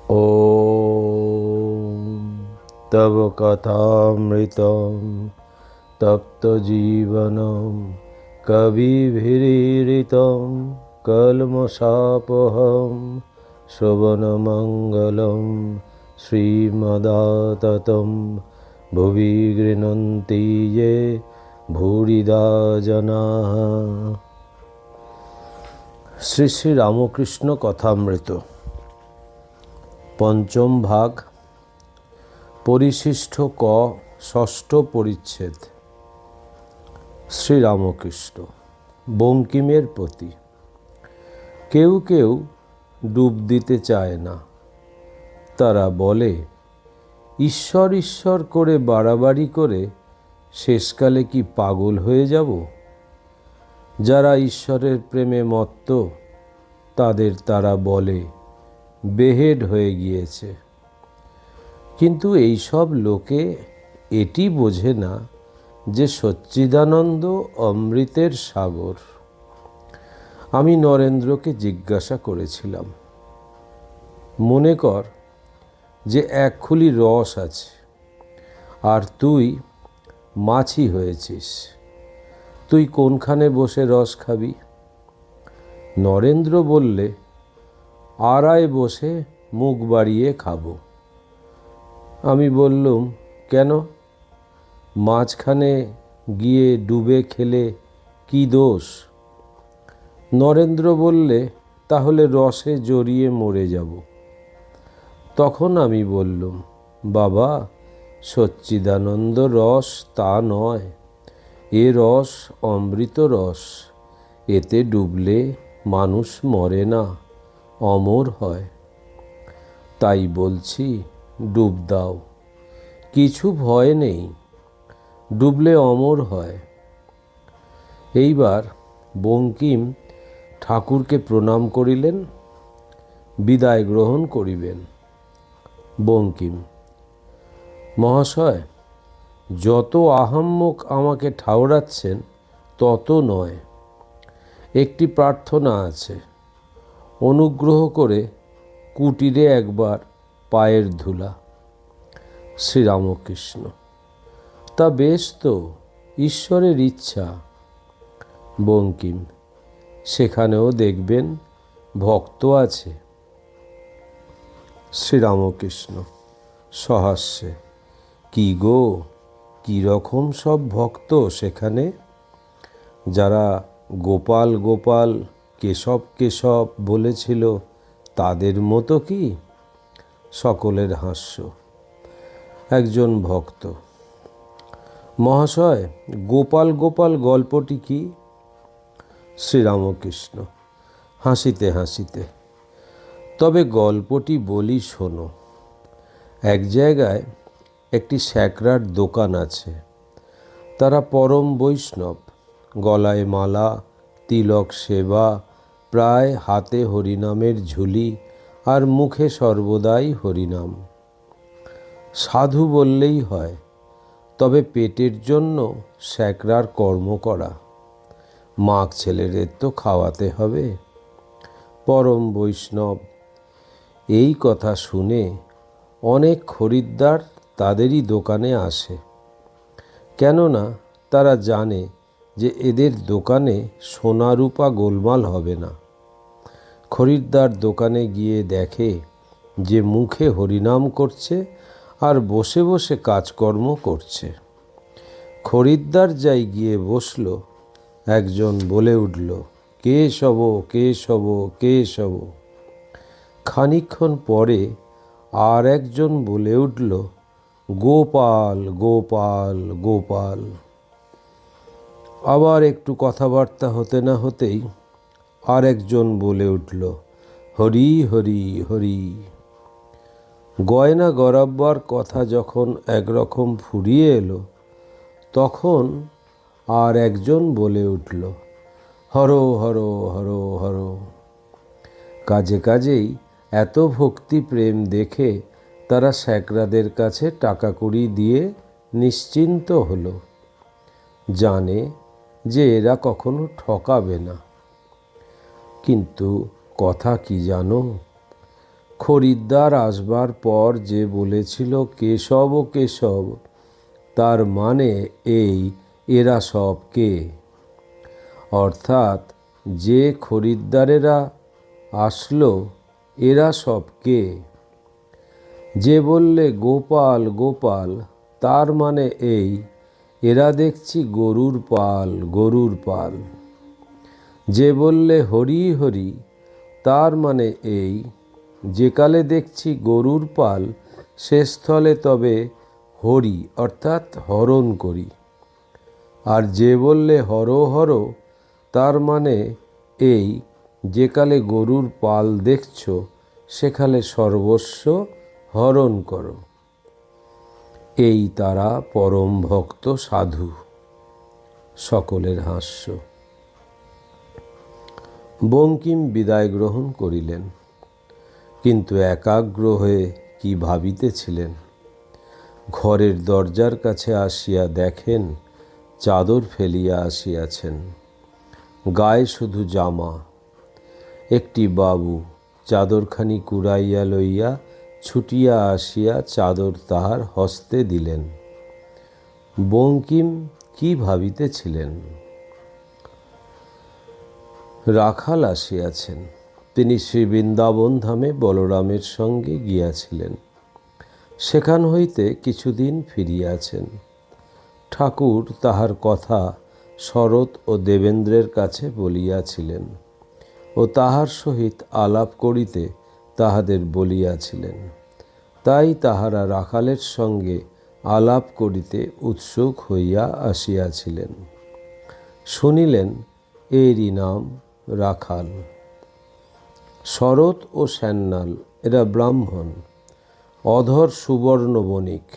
ॐ तव कथामृतं तप्तजीवनं कविभिरीडितं कल्मषापहं श्रवणमङ्गलं श्रीमदाततं भुवि गृह्णन्ति ये भूरिदा जनाः। শ্রী শ্রী রামকৃষ্ণ কথামৃত পঞ্চম ভাগ, পরিশিষ্ট ক, ষষ্ঠ পরিচ্ছেদ। শ্রীরামকৃষ্ণ বঙ্কিমের প্রতি। কেউ কেউ ডুব দিতে চায় না। তারা বলে, ঈশ্বর ঈশ্বর করে বাড়াবাড়ি করে শেষকালে কি পাগল হয়ে যাব? যারা ঈশ্বরের প্রেমে মত্ত তাদের তারা বলে বেহেড হয়ে গিয়েছে। কিন্তু এইসব লোকে এটি বোঝে না যে সচ্চিদানন্দ অমৃতের সাগর। আমি নরেন্দ্রকে জিজ্ঞাসা করেছিলাম, মনে কর যে এক খুলি রস আছে আর তুই মাছি হয়েছিস, তুই কোনখানে বসে রস খাবি? নরেন্দ্র বললে, আড়ায় বসে মুখ বাড়িয়ে খাবো। আমি বললুম, কেন? মাঝখানে গিয়ে ডুবে খেলে কি দোষ? নরেন্দ্র বললে, তাহলে রসে জড়িয়ে মরে যাব। তখন আমি বললুম, বাবা, সচ্চিদানন্দ রস তা নয়, এ রস অমৃত রস। এতে ডুবলে মানুষ মরে না, অমর হয়। তাই বলছি, ডুব দাও, কিছু ভয় নেই, ডুবলে অমর হয়। এইবার বঙ্কিম ঠাকুরকে প্রণাম করিলেন, বিদায় গ্রহণ করিবেন। বঙ্কিম, মহাশয়, যত আহাম্মক আমাকে ঠাওরাচ্ছেন তত নয়। একটি প্রার্থনা আছে, অনুগ্রহ করে কুটিরে একবার পায়ের ধুলা। শ্রীরামকৃষ্ণ, তা বেশ তো, ঈশ্বরের ইচ্ছা। বঙ্কিম, সেখানেও দেখবেন ভক্ত আছে। শ্রীরামকৃষ্ণ সহাস্যে, কি গো, কীরকম সব ভক্ত সেখানে? যারা গোপাল গোপাল কেশব কেশব বলেছিল তাদের মতো কি? সকলের হাস্য। একজন ভক্ত, মহাশয়, গোপাল গোপাল গল্পটি কি? শ্রীরামকৃষ্ণ হাসিতে হাসিতে, তবে গল্পটি বলি শোনো। এক জায়গায় একটি স্যাকরার দোকান আছে। তারা পরম বৈষ্ণব, গলায় মালা, তিলক সেবা, প্রায় হাতে হরিনামের ঝুলি আর মুখে সর্বদাই হরিনাম। সাধু বললেই হয়, তবে পেটের জন্য স্যাকরার কর্ম করা। মাগ ছেলেদের তো খাওয়াতে হবে। পরম বৈষ্ণব। এই কথা শুনে অনেক খরিদ্দার তাদেরই দোকানে আসে, কেননা তারা জানে যে এদের দোকানে সোনা রূপা গোলমাল হবে না। খরিদ্দার দোকানে গিয়ে দেখে যে মুখে হরিনাম করছে আর বসে বসে কাজকর্ম করছে। খরিদ্দার যাই গিয়ে বসল, একজন বলে উঠল, কেশব কেশব কেশব। খানিকক্ষণ পরে আর একজন বলে উঠল, গোপাল গোপাল গোপাল। আবার একটু কথাবার্তা হতে না হতেই আর একজন বলে উঠল, হরি হরি হরি। গয়না গড়াব্বার কথা যখন একরকম ফুরিয়ে এলো, তখন আর একজন বলে উঠল, হর হর হর হর। কাজে কাজেই এত ভক্তি প্রেম দেখে তারা স্যাকরাদের কাছে টাকা কড়ি দিয়ে নিশ্চিন্ত হলো। জানে যে এরা কখনো ঠকাবে না। কিন্তু কথা কি জানো? খরিদ্দার আসবার পর যে বলেছিল কেশব ও কেশব, তার মানে এই এরা সব কে? অর্থাৎ যে খরিদ্দারেরা আসলো এরা সব কে? যে বললে গোপাল গোপাল, তার মানে এই এরা দেখছি গরুর পাল গরুর পাল। যে বললে হরি হরি, তার মানে এই যেকালে দেখছি গরুর পাল, সে স্থলে তবে হরি অর্থাৎ হরণ করি। আর যে বললে হর হর, তার মানে এই যেকালে গরুর পাল দেখছ, সেকালে সর্বস্ব হরণ করো। এই তারা পরম ভক্ত সাধু। সকলের হাস্য। বঙ্কিম বিদায় গ্রহণ করিলেন, কিন্তু একাগ্র হয়ে কি ভাবিতেছিলেন। ঘরের দরজার কাছে আসিয়া দেখেন চাদর ফেলিয়া আসিয়াছেন, গায়ে শুধু জামা। একটি বাবু চাদরখানি কুড়াইয়া লইয়া ছুটিয়া আসিয়া চাদর তাহার হস্তে দিলেন। বঙ্কিম কি ভাবিতেছিলেন। রাখাল আসিয়াছেন, তিনি শ্রী বৃন্দাবন ধামে বলরামের সঙ্গে গিয়াছিলেন। সেখান হইতে কিছুদিন ফিরিয়াছেন। ঠাকুর তাহার কথা শরৎ ও দেবেন্দ্রের কাছে বলিয়াছিলেন ও তাহার সহিত আলাপ করিতে তাহাদের বলিয়াছিলেন। তাই তাহারা রাখালের সঙ্গে আলাপ করিতে উৎসুক হইয়া আসিয়াছিলেন। শুনিলেন এরই নাম রাখাল। শরৎ ও শ্যান্নাল এরা ব্রাহ্মণ, অধর সুবর্ণ বণিক।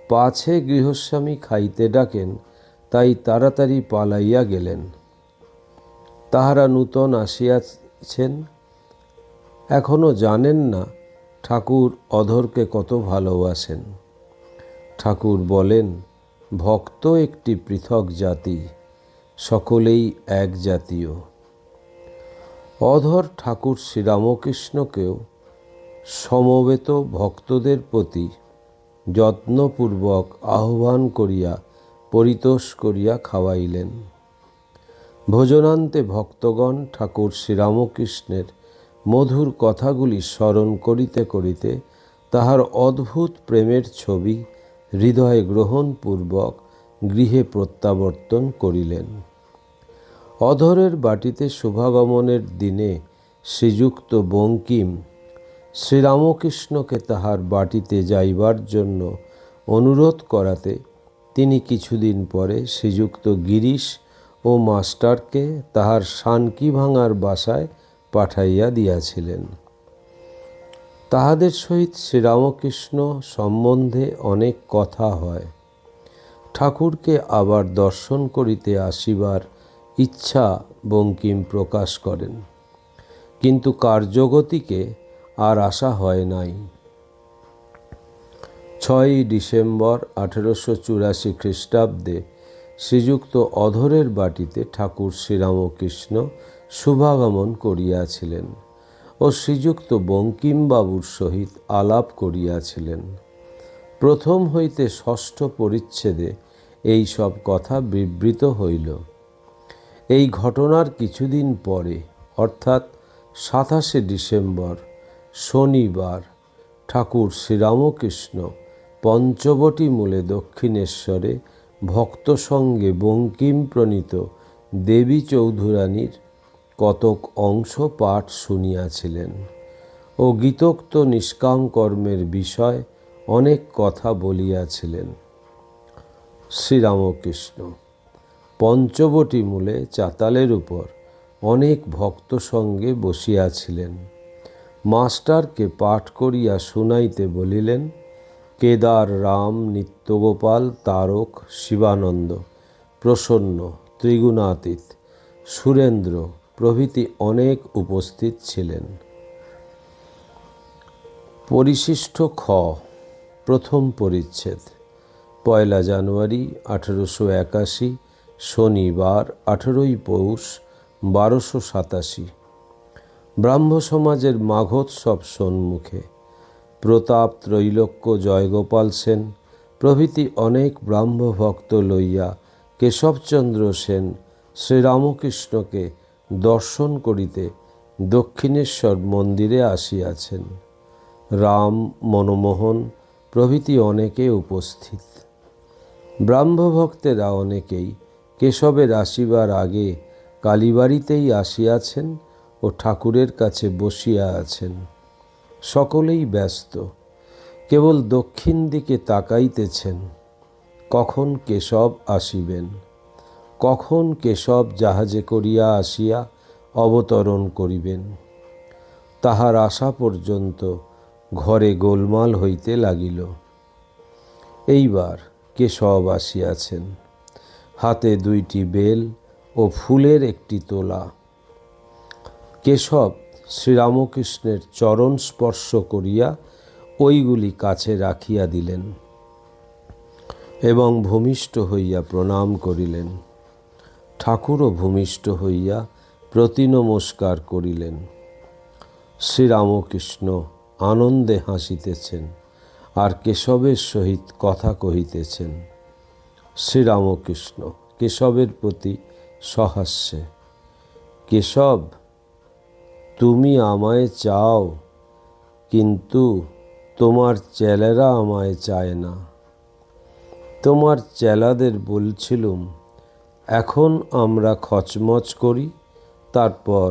পাছে গৃহস্বামী খাইতে ডাকেন, তাই তাড়াতাড়ি পালাইয়া গেলেন। তাহারা নূতন আসিয়াছেন, এখনো জানেন না ঠাকুর অধরকে কত ভালোবাসেন। ঠাকুর বলেন, ভক্ত একটি পৃথক জাতি, সকলেই এক জাতীয়। অধর ঠাকুর শ্রীরামকৃষ্ণকেও সমবেত ভক্তদের প্রতি যত্নপূর্বক আহ্বান করিয়া পরিতোষ করিয়া খাওয়াইলেন। ভোজনান্তে ভক্তগণ ঠাকুর শ্রীরামকৃষ্ণের মধুর কথাগুলি স্মরণ করিতে করিতে তাহার অদ্ভুত প্রেমের ছবি হৃদয়ে গ্রহণপূর্বক গৃহে প্রত্যাবর্তন করিলেন। অধরের বাটিতে শুভাগমনের দিনে শ্রীযুক্ত বঙ্কিম শ্রীরামকৃষ্ণকে তাহার বাটিতে যাইবার জন্য অনুরোধ করাতে তিনি কিছুদিন পরে শ্রীযুক্ত গিরিশ ও মাস্টারকে তাহার সানকিভাঙার বাসায় পাঠাইয়া দিয়াছিলেন। তাহাদের সহিত শ্রীরামকৃষ্ণ সম্বন্ধে অনেক কথা হয়। ঠাকুরকে আবার দর্শন করিতে আসিবার ইচ্ছা বঙ্কিম প্রকাশ করেন, কিন্তু কার্যগতিকে আর আসা হয় নাই। 6ই ডিসেম্বর 1884 খ্রিস্টাব্দে শ্রীযুক্ত অধরের বাটিতে ঠাকুর শ্রীরামকৃষ্ণ শুভাগমন করিয়াছিলেন ও শ্রীযুক্ত বঙ্কিমবাবুর সহিত আলাপ করিয়াছিলেন। প্রথম হইতে 6ষ্ঠ পরিচ্ছেদে এই সব কথা বিবৃত হইল। এই ঘটনার কিছুদিন পরে অর্থাৎ 27শে ডিসেম্বর শনিবার ঠাকুর শ্রীরামকৃষ্ণ পঞ্চবটী মূলে দক্ষিণেশ্বরে ভক্ত সঙ্গে বঙ্কিম প্রণীত দেবী চৌধুরানীর কতক অংশ পাঠ শুনিয়াছিলেন ও গীতোক্ত নিষ্কাম কর্মের বিষয় অনেক কথা বলিয়াছিলেন। শ্রীরামকৃষ্ণ পঞ্চবটী মূলে চাতালের উপর অনেক ভক্ত সঙ্গে বসিয়াছিলেন। মাস্টারকে পাঠ করিয়া শুনাইতে বলিলেন। কেদার, রাম, নিত্যগোপাল, তারক, শিবানন্দ, প্রসন্ন, ত্রিগুণাতীত, সুরেন্দ্র প্রভৃতি অনেক উপস্থিত ছিলেন। পরিশিষ্ট খ, প্রথম পরিচ্ছেদ। 1 জানুয়ারি 1881 শনিবার 18ই পৌষ 1287। ব্রাহ্ম সমাজের মাঘোৎসব সম্মুখে প্রতাপ ত্রৈলোক্য জয়গোপাল সেন প্রভৃতি অনেক ব্রাহ্ম ভক্ত লইয়া কেশবচন্দ্র সেন শ্রীরামকৃষ্ণকে দর্শন করিতে দক্ষিণেশ্বর মন্দিরে আসিয়াছেন। রাম, মনমোহন প্রভৃতি অনেকে উপস্থিত। ব্রাহ্মভক্তেরা অনেকেই কেশবের আসিবার আগে কালীবাড়িতেই আসিয়াছেন ও ঠাকুরের কাছে বসিয়া আছেন। সকলেই ব্যস্ত, কেবল দক্ষিণ দিকে তাকাইতেছেন, কখন কেশব আসিবেন, কখন কেশব জাহাজে করিয়া আসিয়া অবতরণ করিবেন। তাহার আশা পর্যন্ত ঘরে গোলমাল হইতে লাগিল। এইবার কেশব আসিয়াছেন, হাতে 2টি বেল ও ফুলের একটি তোলা। কেশব শ্রীরামকৃষ্ণের চরণ স্পর্শ করিয়া ওইগুলি কাছে রাখিয়া দিলেন এবং ভূমিষ্ঠ হইয়া প্রণাম করিলেন। ঠাকুরও ভূমিষ্ঠ হইয়া প্রতিনমস্কার করিলেন। শ্রীরামকৃষ্ণ আনন্দে হাসিতেছেন আর কেশবের সহিত কথা কহিতেছেন। শ্রীরামকৃষ্ণ কেশবের প্রতি সহাস্যে, কেশব, তুমি আমায় চাও, কিন্তু তোমার চেলারা আমায় চায় না। তোমার চেলাদের বলছিলুম, এখন আমরা খচমচ করি, তারপর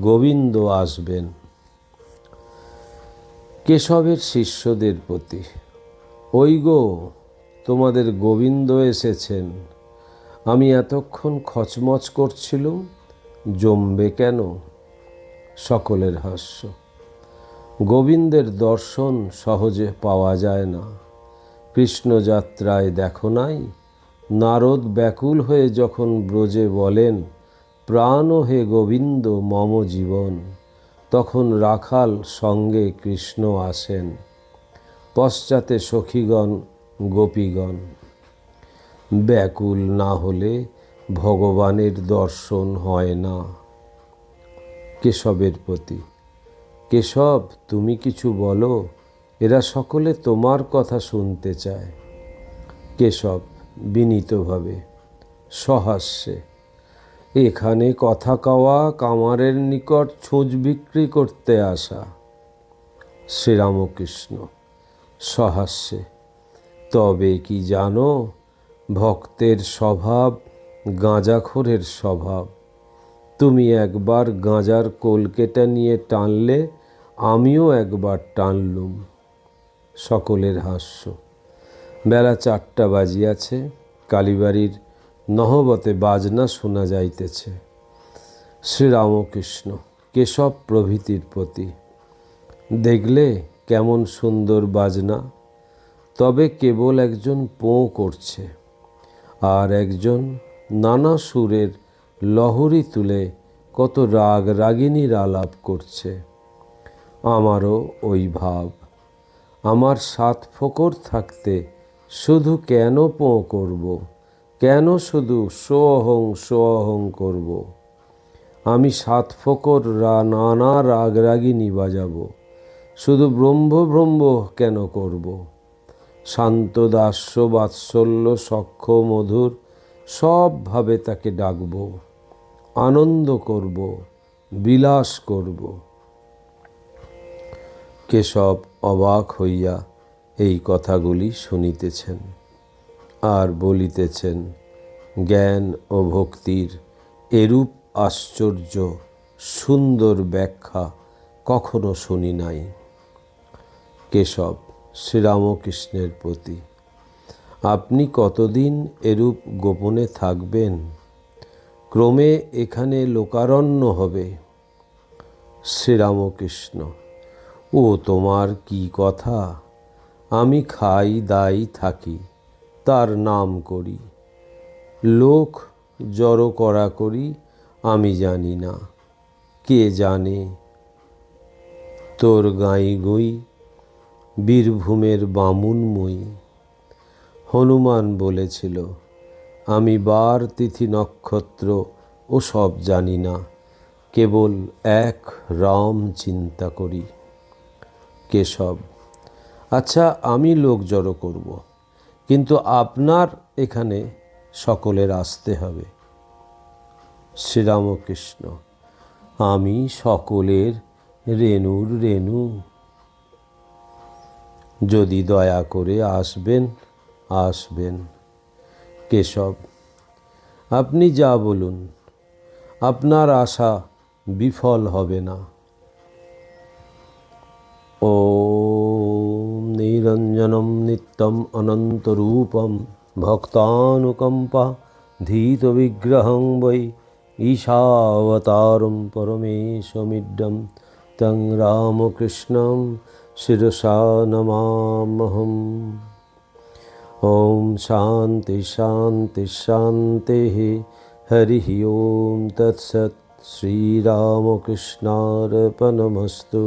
গোবিন্দ আসবেন। কেশবের শিষ্যদের প্রতি, ওই গো, তোমাদের গোবিন্দ এসেছেন। আমি এতক্ষণ খচমচ করছিলুম, জমবে কেন? সকলের হাস্য। গোবিন্দের দর্শন সহজে পাওয়া যায় না। কৃষ্ণযাত্রায় দেখো নাই, নারদ ব্যাকুল হয়ে যখন ব্রজে বলেন, প্রাণ হে গোবিন্দ মম জীবন, তখন রাখাল সঙ্গে কৃষ্ণ আসেন, পশ্চাতে সখীগণ গোপীগণ। ব্যাকুল না হলে ভগবানের দর্শন হয় না। কেশবের প্রতি, কেশব, তুমি কিছু বলো, এরা সকলে তোমার কথা শুনতে চায়। কেশব বিনীতভাবে সহাস্যে, এখানে কথা কওয়া কামারের নিকট ছুঁচ বিক্রি করতে আসা। শ্রীরামকৃষ্ণ সহাস্যে, তবে কি জানো, ভক্তের স্বভাব গাঁজাখোরের স্বভাব। তুমি একবার গাঁজার কলকেটা নিয়ে টানলে, আমিও একবার টানলুম। সকলের হাস্য। বেলা 4টা বাজিয়াছে। কালীবাড়ির নহবতে বাজনা শোনা যাইতেছে। শ্রীরামকৃষ্ণ কেশব প্রভৃতির প্রতি, দেখলে কেমন সুন্দর বাজনা, তবে কেবল একজন পোঁ করছে, আর একজন নানা সুরের লহরী তুলে কত রাগ রাগিনীর আলাপ করছে। আমারও ওই ভাব। আমার 7 ফোঁকর থাকতে শুধু কেন পোঁ করব, কেন শুধু সোহং করব? আমি 7 ফোঁকর নানা রাগ রাগিনী বাজাবো, শুধু ব্রহ্ম ব্রহ্ম কেন করব? শান্ত দাস্য বাৎসল্য সখ্য মধুর সবভাবে তাকে ডাকব, আনন্দ করব, বিলাস করব। কেশব অবাক হইয়া এই কথাগুলি শুনিতেছেন আর বলিতেছেন, জ্ঞান ও ভক্তির এরূপ আশ্চর্য সুন্দর ব্যাখ্যা কখনো শুনি নাই। কেশব শ্রীরামকৃষ্ণের প্রতি, আপনি কতদিন এরূপ গোপনে থাকবেন? ক্রমে এখানে লোকারণ্য হবে। শ্রীরামকৃষ্ণ, ও তোমার কি কথা? আমি খাই দাই থাকি, তার নাম করি। লোক জড়ো করা করি আমি জানি না, কে জানে? তোর গাঁই গুই বীরভূমের বামুনময়ী। হনুমান বলেছিল, আমি বার তিথি নক্ষত্র ও সব জানি না, কেবল এক রাম চিন্তা করি। কেশব: আচ্ছা, আমি লোক জড়ো করব, কিন্তু আপনার এখানে সকলের আসতে হবে। শ্রীরামকৃষ্ণ: আমি সকলের রেণুর রেণু, যদি দয়া করে আসবেন আসবেন। কেশব: আপনি যা বলুন, আপনার আশা বিফল হবে না। ওম নিরঞ্জনম নিত্যম অনন্তরূপম ভক্তানুকম্পা ধীত বিগ্রহং বৈ ঈশাবতারম পরমেশমিড্ডম তং রামকৃষ্ণম শিরসা নমাম্যহম। ওম শান্তি শান্তি শান্তি। হরি ওম তৎসৎ। শ্রীরামকৃষ্ণার্পণমস্তু।